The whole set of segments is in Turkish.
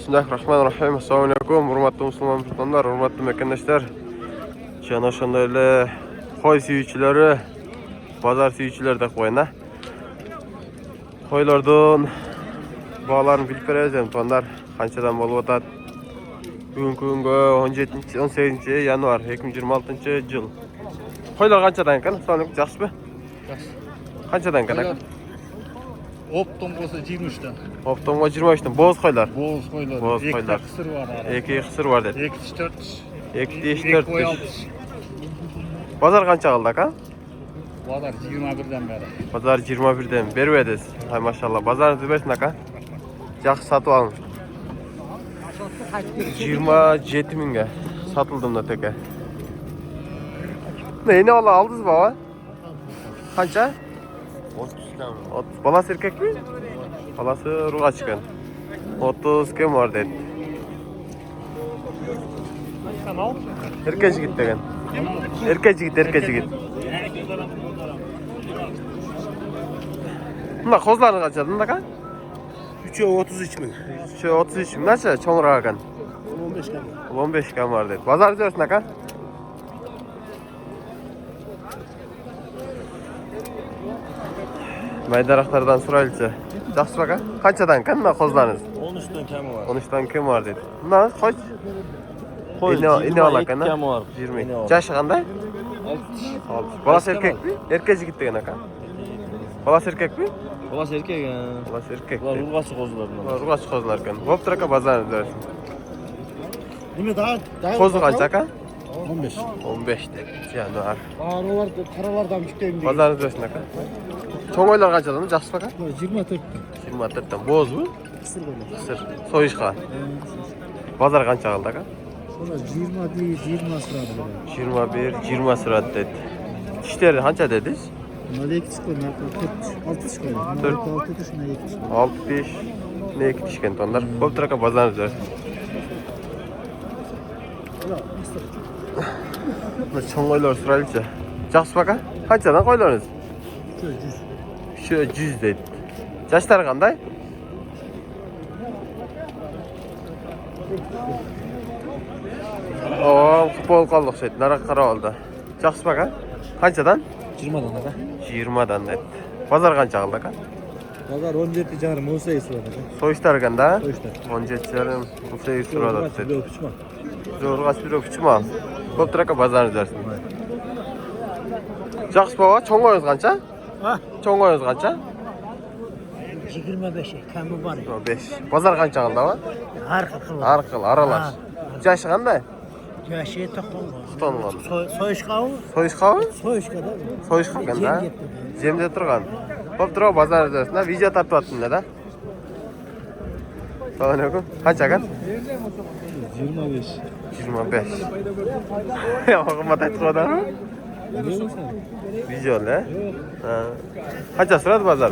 Bismillahirrahmanirrahim. Assalamualaikum. Hurmatli musulmon musulmonlar, hurmatli mekandoshlar. Yana o'shanday ele qo'y suyuvchilari, bozor suyuvchilari deb qo'yna. Qo'ylardan bog'larni bilib beramiz, musulmonlar. Qanchadan bo'lib o'tadi? Bugungi kunga 18-yanvar 2026-yil. Qo'ylar qanchadan ekan? Soni yaxshimi? Yaxshi. Qanchadan ekan? Optom bo'lsa 23dan. Optomga 23dan. Bo'z qo'ylar. Bo'z qo'ylar. Bo'z qo'ylar. Ikkita qisir var. Ikki qisir var dedi. 2-4. 2-4. Bozor qancha qildi aka? Bozor 21dan beri. Bozor 21dan berib edasiz. Hay maşallah. Bozorni bersin aka. Yaxshi sotib olin. 27 mingga satıldı da teke. Neyini aldınız baba? Qancha? 30dan. Balası erkek mi? Balası ruğa çıkan. 30 kim var dedi. Erkek git degen. Erkek git. Bunda kozlarını kaçırdın da kan? 3'e 33 min. 33 mi? Nasıl? Çoğunluğa kan? 15 kan. 15 kan var dedi. Pazar diyorsun da kan? Maydaraklardan sıraylıca. Yaxşı baka. Kaçadan kan mı kozlarınız? 13'ten kemi var. 13'dan kim var dedi. Bunlar kaç? İne alak ana? 20. Yaşı qanday? 6. Balası erkek mi? Erkeci gitti gene kan. Balası erkek mi? Balası erkek ya. Balası erkek. Ular urgaçı qo'zlardan. Urgaç kozlar kan. Hop traka bazarını dersin. Nima daha? Kozu qancha kan? 15. 15 dedi. Januar. Ağrılar, karalardan küçükteyim diye. Bazarını dersin aka. Çoğun oylar qanchadan? Yaxşı baka? 24. 24'dan. Boz mu? Kısır koylar. Sır. Soyuşqa. Bazar qancha qildi aka? Sonra 20 değil, 20 sırada. 20 sırat dedi. Dişleri qancha dediniz? Bunlar 2 çıkıyor, 6 çıkıyor. Bunlar 6 çıkıyor, 2 çıkıyor. 6 diş. Ne iki dişken tonlar? Hop traka bazarını dersin. Çoğun oylar sıraylıca. Yaxşı baka? Qanchadan qo'ylarınız? Şu 100 dedi. Yaşları qanday? Oo, futbol qoldiq şeydi. Nara qarab oldi. Yaxşı baka? Qanchadan? 20dan aka. 20dan dedi. Bazar qancha qildi aka? Bozor 17 jarım olsa esi var aka. Soyishlar ekanda? Soyishlar. 17,5 bo'lsa so'radi dedi. Yok uçma. Zo'rg'as bir o'pchimi? Ko'p traka bazarni dersin. Yaxshi baba, cho'ngoyingiz qancha? Ha? Cho'ngoyingiz qancha? 25 kemi var. 5. Bozor qancha qildi va? Har xil. Har xil aralash. Yashi qanday? Yaşı to'qon. Tutongan. Soyishqavi? Soyishqavi? Soyishqada. Soyishqa ekanda. Zemda turgan. Ko'p traka bazarni dersin. Video tartyaptım da. Assalomu alaykum. Qancha ekan? 25. 25. Ya, qimmat aytib qo'yadimi? Videoda. Ha. Qancha so'radi bozor?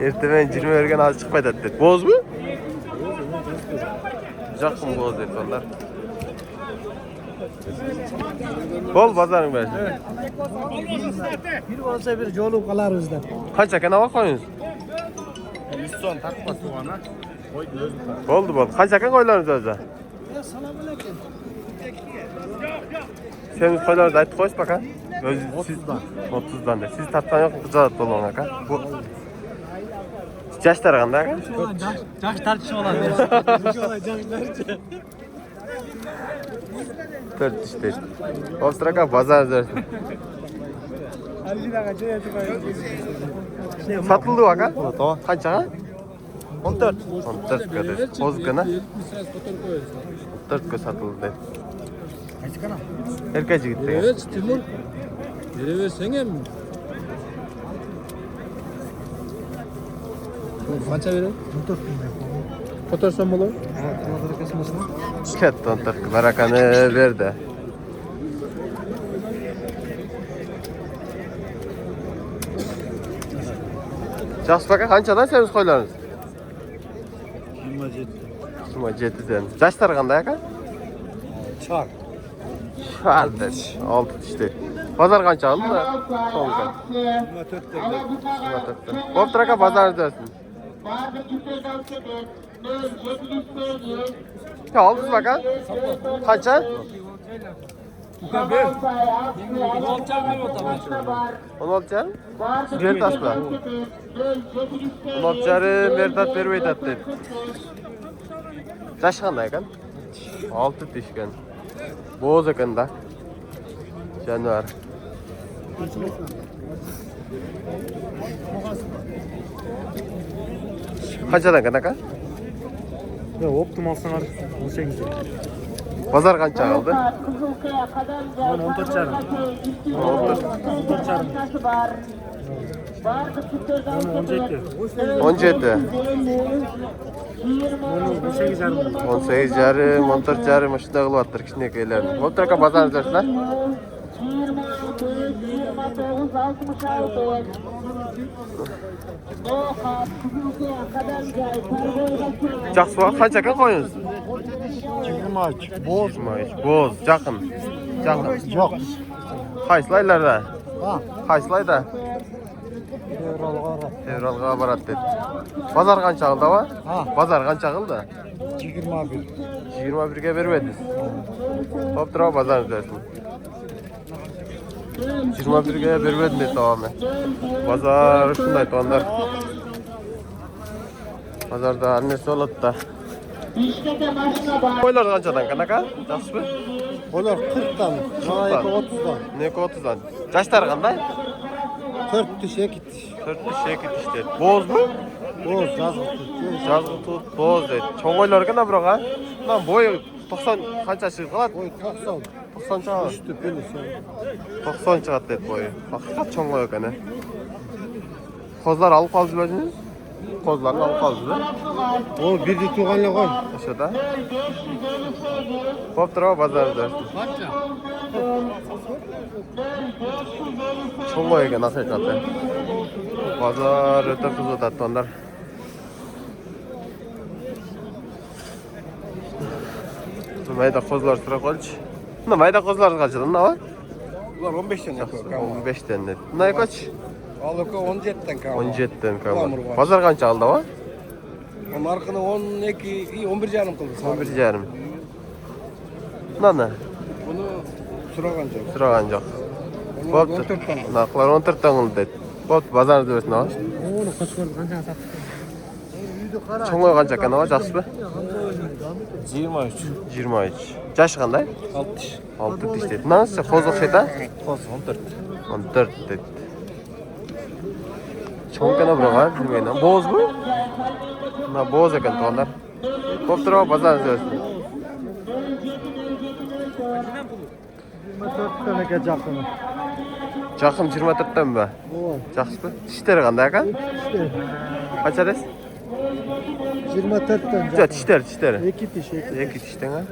Ertamen 20 bergan hozir chiqmaydi dedi. Bo'zmi? Jaqim bo'z dedi onlar. Bol bozoring bersin. Bir olsa bir yolu qalar bizda. Qancha ekan ava qo'yingiz? 100 so'm tartmasi bana. Bo'ldi. Qancha ekan qo'ylaringiz o'zi? Assalomu alaykum. Sen qo'ylaringizni aytib qo'ysiz aka. O'zi 30dan da. Siz tartgan yo'q, ijozat bo'lgan aka. Bu Yaşlar qanday aka? Yaş tartışma oladi. 4 işte. Ostraka bazar dersin. Satıldı aka? Tamam. Kaça? 14. 14 kadar. Ozgana. 14 satıldı. Erkeci gitti. Evet Timur. Biri versene mi? Kaça verin? 14 bin. Fotoğrafsan mı olur? Katta 14 barakanı verdi. Yaxşı baka qanchadan semiz qo'ylarınız? 27. 27dan. Yaşlar qanday aka? Çak. Şardı. 6 işte. Pazar qancha oldi? 10 kan. 24 dedi. Hop traka pazar dersin. Ya aldınız bakalım. Kaça? 16 canım. Verdat mı? 16 canım Verdat vermeydi dedi. Yaş qanday ekan? 6 tishgan. Bo'z ekanda. Janvar. Qanchadan ekan aka? Ya optimal sanar 18. Bozor qancha qoldi? Mana 14 charım. 14 charım. Mana 17. 17. 18 charım. 18 jarım, 14 jarım shunday qilyaptir kichkinalarni. Bo'pti aka bozorni qilasizlar. Жақсы ба? Қанша екен қойыңыз? 23. Boz. Боз, жақын. Жоқ. Қайсылайларда? Ha. Қайсылайда? Февралға барады деді. Базар қанша қылды ба? Ha. Базар қанша қылды? 21. 21-ге бермедіңіз. Боп тұр ау базарны өтесің. 21-ге бермедім деді тауамын. Базар шындай туғандар. Базарда нәрсе болады да. Қойлар қаншадан канака? Жақсы ба? Olar 40'dan. Bana 30'dan. Ne 30'dan. Жаштар қандай? 4 diş, 2 diş. 4 tiş, 2 tiş dedi. Boz mu? Boz, yazgı tut. Жазғы тұт, боз dedi. Çoğun ойлар екен бірақ а? Мынау бойы 90 қанша шығып қалады? Boy 90. 90 шығады. Üstü böyle. 90 шығады деді бойы. Ақиқат çoğun қой екен. Қозлар алып қалып жүрмедіңіз? Қозларын алып қалып жүрді. O birdi tuğanla koy. Aşağıda. Boп тұр ау базарда. Çoğun қой екен ақиқаты. Базар өте қызу таттандар. Mayda kozlar sıra koç. Ne mayda kozlar kaçırdın ne var? Ular 15'ten yapıyor. 15'ten dedi. Ne kaç? Alıka 17'ten kaldı. 17'ten kaldı. Yağmur var. Pazar kaç aldı var? Onun arkada 12, 11 canım kıldı. 11 yarım. Ne? Bunu suraganacak. Sıra kancak. Onu Boptu. 14'ten kıldı. Naklar 14'ten kıldı dedi. Boptu pazarını dövesine var. Onu kaç var? Kaçan sattık. Çoğun kancak kana var jaksı mı? 23. 23. Yaş qanday? 60. 6 tiş dedi. Nasıl? Kozluq şeyda? Qoz 14. 14 dedi. Çoğun kana bırağa bilmeyden. Boz mu? Na boz ekan tuğanlar. Bop tur ау pazarını dövesine. 24 tane gecakını. Жақын 24'ten mi? O. Жақсы mı? Tişleri qanday ekan? İşte. Kaça des? 24'ten Ja, tişleri. 2 diş, 2. 2 tişten ha?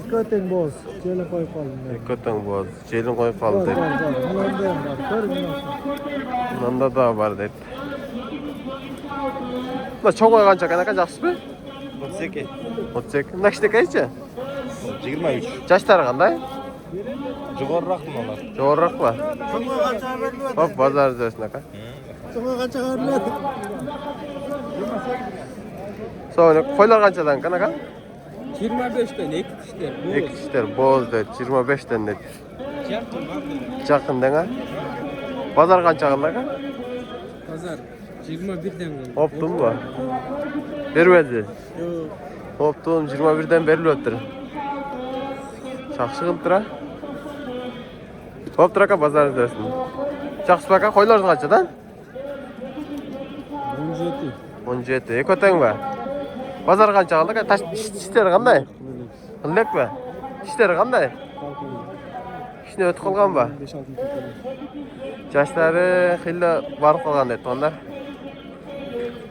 2 öten boz. Şöyle koy kalın. Kötün boz. Jelin koyup kaldı dedi. Bundan var. Kör mü? Bundan da var dedi. Mına çoğun qancha ekan жақсы mı? 32. 32. Mına kichik ekan-chi? 23. Жаштары qanday? Жоғарырақ мыналар. Жоғарырақ ба? Hop bozor o'zasın aka. Sana kaça vermedi? Sonra qo'ylar qanchadan ekan aka? 25'ten 2 tişler. 2 tishlar boz dedi. 25'ten dedi. Жақындан ha? Bozor qancha qildi aka? Pazar 21'den geldi. Hopdun mu? Bermedi. Yok. Hopdun 21'den beriliptir. Жақсы qilibdir ha? Hop tur aka bozor o'zasın. Жақсы aka qo'ylar qanchadan? 17. 17. Eko'tang ba? Bozor qancha qildi aka? Tishlari qanday? Qildikmi? Tishlari qanday? Ishni o'tib qolgan ba? 5-6 tane. Yoshlari xilla borib qolgan deb turganlar.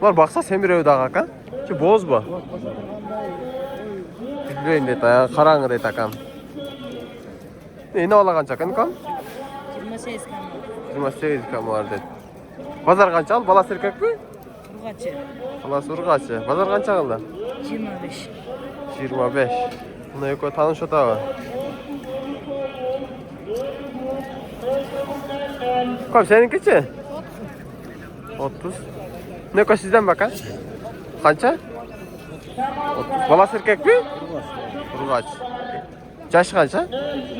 Bular baqsa semirevdagi aka. Shu bo'z bu. Bilmayman dedi, qarang dedi akam. Endi ola qancha ekan ukam? 28 kam. 28 kam bor dedi. Bozor qancha oldi? Balasi erkakmi? Urg'achi. Balasi urg'achi. Bozor qancha qildi? 25. 25. Buni yo'q tanish o'tadi. Kom seninkichi? 30. Ne kadar sizden bakan? Kança? 30. Balası erkek mi? Urgaç. Yaşı kança?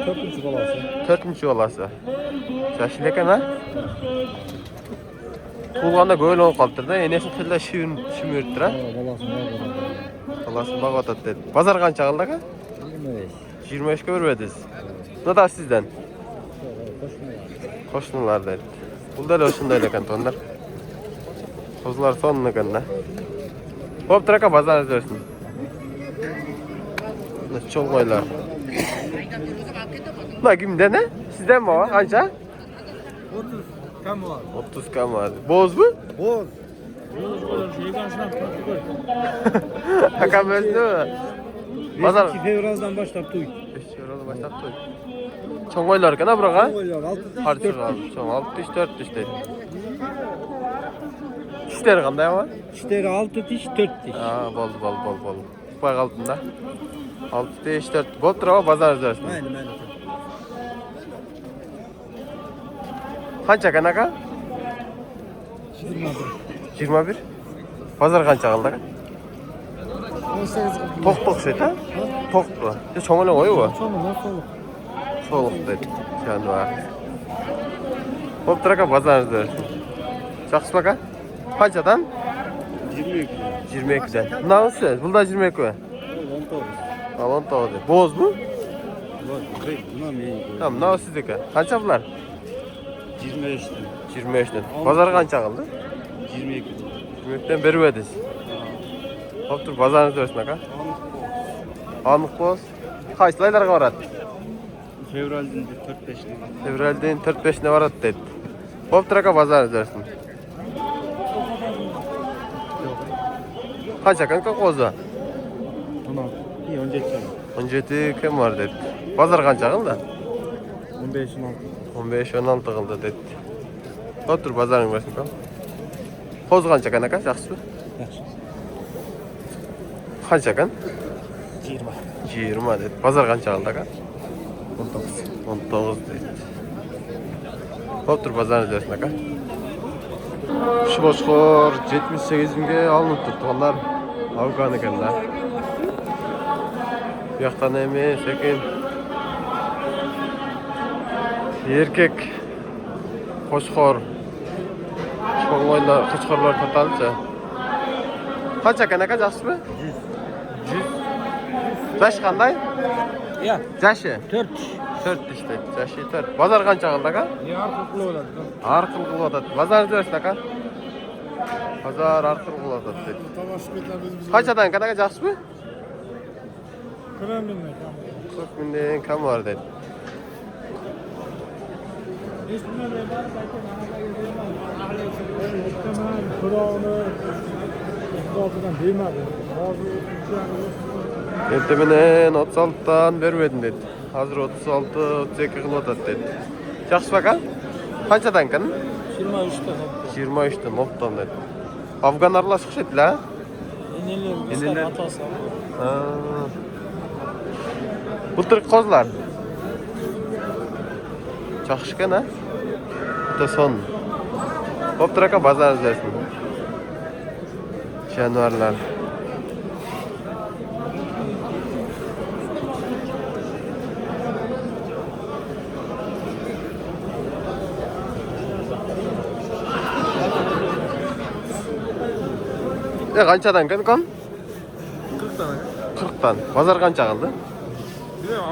4. balası. 4. balası. Yaşı lekan ha? Tuğanda böyle olup kalıptır da enesi tilla şümürttür ha? Balası ne kadar? Balasın bak otat dedi. Pazar kança kaldı ha? 25. 25'e vermediniz. Ne da sizden? Koşmuyor. Koştunlar dedi. Bunda da hoşunda lekan tonlar. Tozlar sonuna kadar. Hop traka pazar izlersin. Çok koylar. Ne kimde ne? Sizden mi o? Kança? 30 kam var. 30 kam var. Boz mu? Boz. Şeyi karşıdan tatlı koy. Hakam öldü mü? Pazar. 2 fevraldan başlar tuy. Çok koylar kana bırak Koyuyor 6 diş. Harçır abi. Çok 6 diş 4 diş dedi. Dişleri kanday ama? İşte 6 diş 4 diş. Aa bol. Bak altında. 6 diş 4. Bol trava pazar izlersin. Aynen. Kança kanaka? 21. Pazar kança kaldı? 18. Tok şey ha? Tok bu. Çoğunu koyu bu. Sonra soluk. Soluk dedi. Yani var. Hop traka pazar izlersin. Жақсы baka? Kançadan? 22. 22'den. Nasıl? Bunda 22 mi? 19. Al 19. Boz mu? Var. Buna mı iyi? Tamam, ne sizdeki? Kança bunlar? 25'ten. 25'ten. Pazar kança kaldı? 22. 22'den beri ödesiz. Hop dur, pazarınız versin aka. Anlık boz. Kaçlaylarga varat? Fevraldan 45'ten. Fevralden 45'ne varat dedi. Hop dur aka pazarınız versin. Kança kanka koza? 16. İyi 17. 17 kim var dedi. Pazar kança kıldı? 15 16. 15-16 kıldı dedi. Hop dur pazarınız versin kan. Koz kança kanaka? Жақсы mı? Yaxşı. Kança kan? 20. 20 dedi. Pazar kança kaldı aka? 19. 19 dedi. Hop dur pazarınız versin aka. Şu boşkor 78 binge alınıp tuttu. Onlar Afgan ekenler. Bu yaktan emin, sekin. Erkek Qo'shqor. Qo'ng'oylar, qo'shqorlar totalcha. Qancha ekan aka, yaxshimi? 100. Yash qanday? Ya. Yashi 4. 4 işte. Yashi 4. Bozor qancha qildi aka? Yarqi qilib oladi. Har xil qilyotadi. Bozor bersin aka. Bozor har xil qilyotadi. Qanchadan aka, yaxshimi? 40 ming. 40 mingdan kam var dedi. Ertemenen 36'dan vermedim dedi. Hazır 36, 32 kılotad dedi. Yaxşı baka? Qanchadan kan? 23'te. 23'dan optan dedi. Afgan aralashib chiqishdilar. Eneler atası. Bu Türk kozlar. Yaxşı kan ha? Bu da son. Hop aka bazar izlersin. Janivorlar. Qanchadan kan kon? 40 tane. 40'tan. Pazar qancha qildi? Bilmiyorum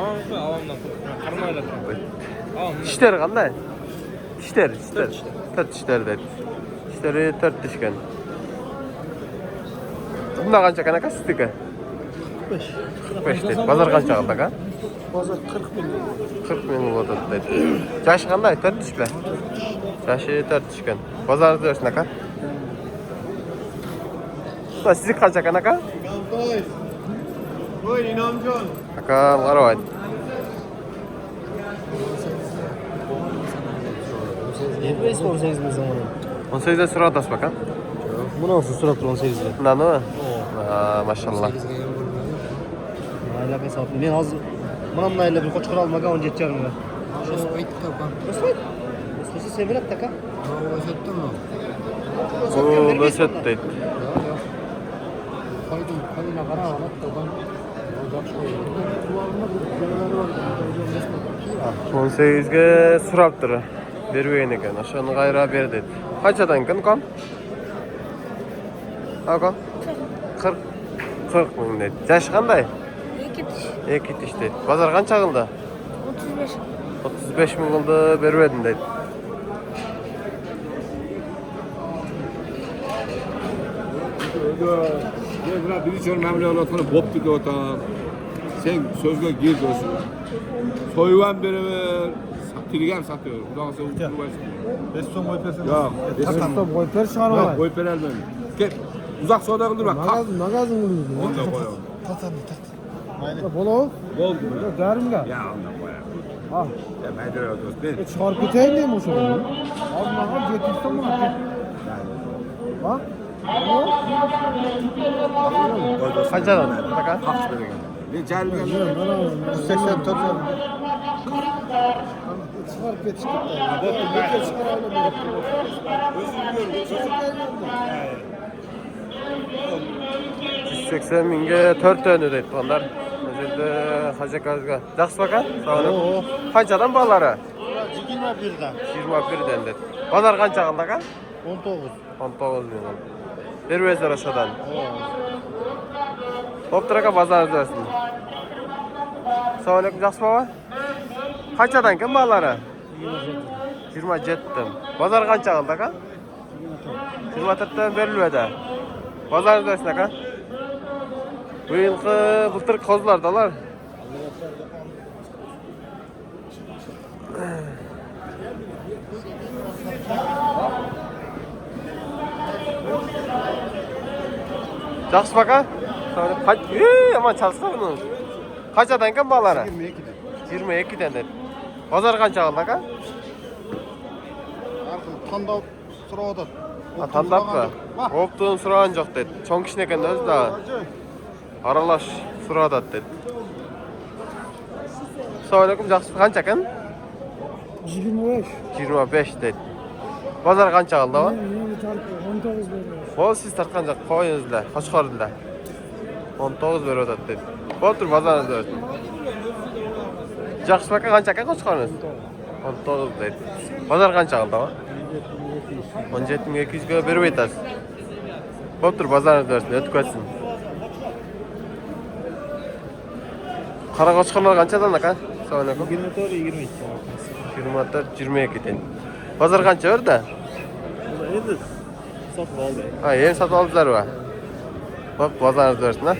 avamdan qarmaylar. Avam. Tishlar qanday? Tishlar. 4 tishlar dedi. Tishlari 4 tishgan. Bunda qancha kan aka sizniki? 45 dedi. Pazar qancha qildi aka? Pazar 40 bin. 40 ming bo'ladi dedi. Yashi qanday? 4 tishlar. Yashi 4 tishgan. Pazarda bersin aka. Sizniki qancha kan aka? Voy İnamjon. Aka qaravaydi. 18 bin zamanı. 18'de surat asma aka. Bu nasıl surat 18'de? Bundan mı? Maşallah. Aile hesabı. Ben az bununla ile bir koçkar almaga 17 yarım var. Şunu ayıp kapan. Nasıl? Nasıl sevirat taka? Hava setten mi? Bu öset deydi. Kayına kara alat da ben. 18'ge suraptır. Berbeyin eken. Aşağını gayra ber dedi. Kaçadan eken kon? Ha kon? 40 ming dedi. Yaş qanday? 2 tiş dedi. Bazar qancha qildi? 35 ming qildi, berbedim dedi. Bir çor memleketin boptu ki otan. Sen sözge gir diyorsun. Soyuvan beraber satırgen satıyor. Ulan sen uğraşıyorsun. 5 son koy persen. Yok. Stop koy per çıkarma. Yok koy perel ben. Gel. Uzak soda kıldır bak. Magazin oluyor. Onda koyalım. Aynen. Bolo. Oldu mu? Derim ga. Ya onda koyalım. Ha. Ya ben de öyle dostum. Çıkarıp biteyim diyeyim o zaman. Abi bana getirsen mi? Ha? Kaçadan? Bakın. Kaç böyle geldi. Ne celbi geldi? 180 top. Çıkarıp getirsin. Ne çıkaralım? Çocuk gelmiyor mu? 180 mingge 4 tane deydi onlar. Özelde Hacı Kazga. Жақсы bakan? Sağ olun. Kaçadan balları? 21'den. 21'den dedi. Bazar qancha qildi aka? 19. 19 ming. Berbeysizlar aşağıdan. Hop aka bazarınız olsun. Assalomu alaykum Жақсы baba. Qanchadan ekan balları? 27 dan. Bazar qancha qildi aka? 24 dan berilmedi. Bazarınız olsun aka. Bu yılqi былтыр kozlardalar. Жақсы бака? Aman çalışsana bunu. Kaçadan ekan balları? 22'den dedi. Bazar qancha qildi aka? Tandap sırada. Tandapmı? Optun suragan жоқ dedi. Çoğun kişine eken özü da. Aralaş suradat dedi. Assalamualaikum Жақсы qancha ekan? 25. 25 dedi. Bazar qancha qildi o? 19 veriyor. Bol siz tartqan joq qo'yingizlar, Qo'chqordilar. 19 beryapti dedi. Bo'ptur, bazaringiz bersin. Жақсы aka qancha ekan Qo'chqoringiz? 19 dedi. Bazar qancha qildi o? 17.200 ga berib aytasiz. Bo'ptur, bazaringiz bersin, o'tib ketsin. Qara Qo'chqorlar qanchadan aka? Assalomu alaykum. 24 22. 24 22 den. Bazar qancha berdi? Endi sotib oldi. Ha, endi sotib oldingizlar va. Hop, bazaringiz bersin, ha.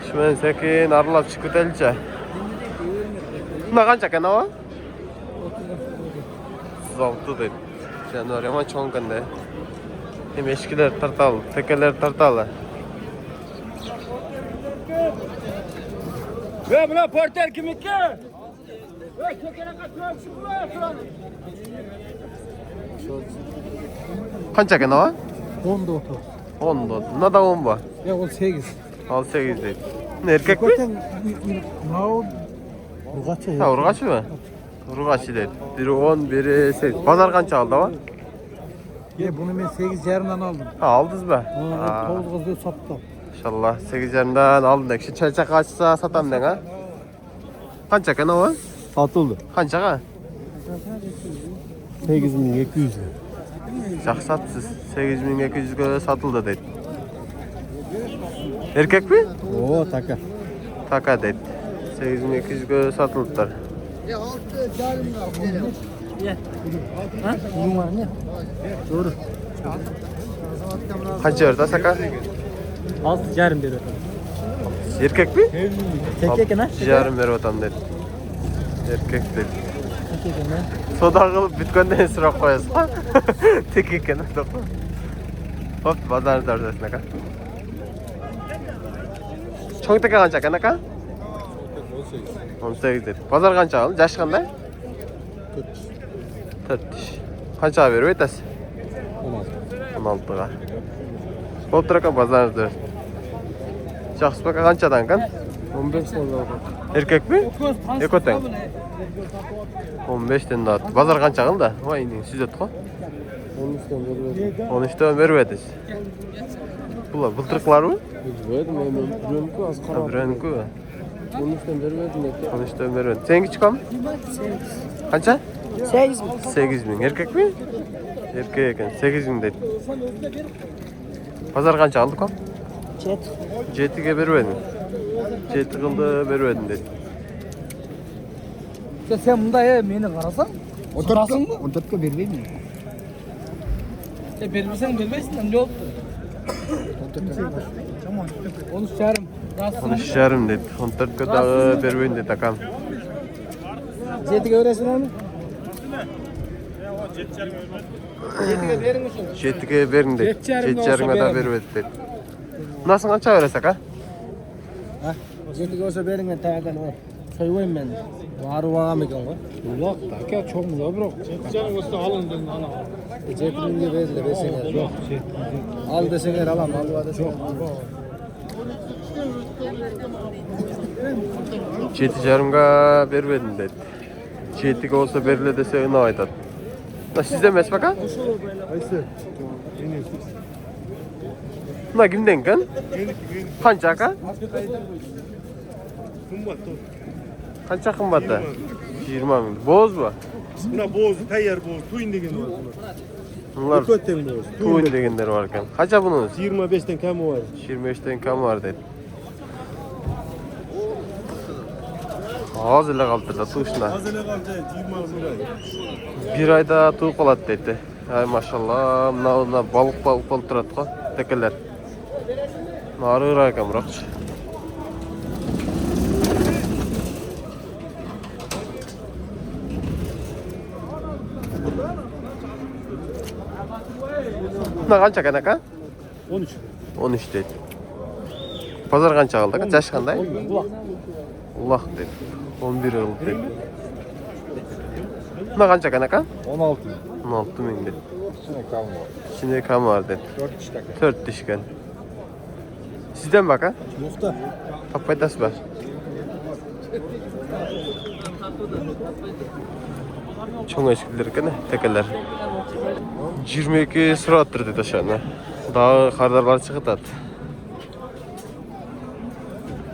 Shundan sekin aralab chiqib ketaylikcha. Bunda qancha ekan o? 36 dedi. Janvar yomon cho'nganda. Hem eshiklar tartal, tekalar tartal. Ve buna porter kimlikki? Ve çekene kaçıyor şu buraya şuranı. Qancha ekan o? 14. 10 dedi. Bunda da 10 bor. Ya o 8. Al 8 dedi. Ne erkek mi? Mao Urgaçı. Ha, urgaçı mı? Urgaçı dedi. Biri 10, biri 8. Bazar qancha aldı o? Ya bunu ben 8 yarımdan aldım. Ha, aldınız mı? Ha, 9 kızı sattım. İnşallah 8 yarımdan aldın. Şu çayça kaçsa satam den ha? Qancha ekan o? Satıldı. Qanchaga? 8200. Жақсы satsız. 8200 ga satıldı dedi. Erkek mi? Oo taka. Taka dedi. 8200 ga satıldılar. Ha? Bunun var ne? Doğru. Qancha berdi saka? 6 yarım dedi. Erkek mi? Tek ekan ha? Yarım beryapman dedi. Erkek dedi. Tek ekan ha? Soda qilib bitgandan so'rab qo'yasiz. Tek ekan deb. Hop, bazar dardasin aka. Cho'ng taka qancha ekan aka? 18 dedi. Bazar qancha oldi? Yashi qanday? 4. Qanchaga berib aytasiz? 16 ga. Bo'ptur aka, bazaringiz bersin. Жақсы aka qanchadan ekan? 15 so'm. Erkek mi? Ekoten. 15 dan da. Bazar qancha qildi? Voy, siz aytqo. 13'ten beribediz. Bular bulturuklar mı? Bireniki mi? 13'ten beribediz. Sen küçük mü? Kaça? 8 mi? 8.000. Erkek mi? Erkek eken. 8.000 dedi. Pazar kança aldık o? 7. 7'ge beribedin. 7 kıldı beribedin dedi. Sen bunda meni qarasan, oturasın mı? 14'e vermeyeyim mi? Vermesen vermezsin lan ne oldu? Tamam. 13 yarım. 13.5 dedi. 14'ge dağı beribedin dedi akam. 7'e veresin onu. 7'ge verin dedi. 7.5'a da beribedin dedi. Nasıl kança veresek ha? Ha? 7'e olsa verin ben tağdan o. Soyayım ben. Varı var ekan o. Yok da çok mu bırak. Canım olsa alın dedim ana. 7'e verirler desene. Yok. Al desene alam. Al desene. Çok. 7.5'ga beribedin dedi. 7'ge olsa berile dese ne aytat. Sizde emas baka? Qaysi? Buna kimden kan? Kança ka? Kança kımbatı? 20.000. Boz mu? Buna boz, tayyar boz, tuyun degen var buna. Bunlar Kötten boz. tuğun degenler varken. Kaça bunun? 25'ten kamı var. 25'ten kam var dedi. Ağzıyla kaldırdı tuşuna. Azele kalacak 20 lira. Bir ayda tuğ qolat dedi. Ay maşallah, mına balık bol turadi qoy, tekeler. Nari rakam biroqchi. Buna qancha kan aka? 13. 13 dedi. Pazar qancha qildi aka? Jash qanday? Ulaq dedi. 11 yıl dedi. Buna qancha kan aka? 16. 16.000 dedi. Şuna kamı var. İçinde kam var dedi. 4 kişi 4 dişken. Sizden bak ha? Yo'qda. Papaydası var. Çoğun eşkildir ki ne? Tekeler. 22 sıra attırdı dedi aşağına. Daha kardarlar çıkıt at.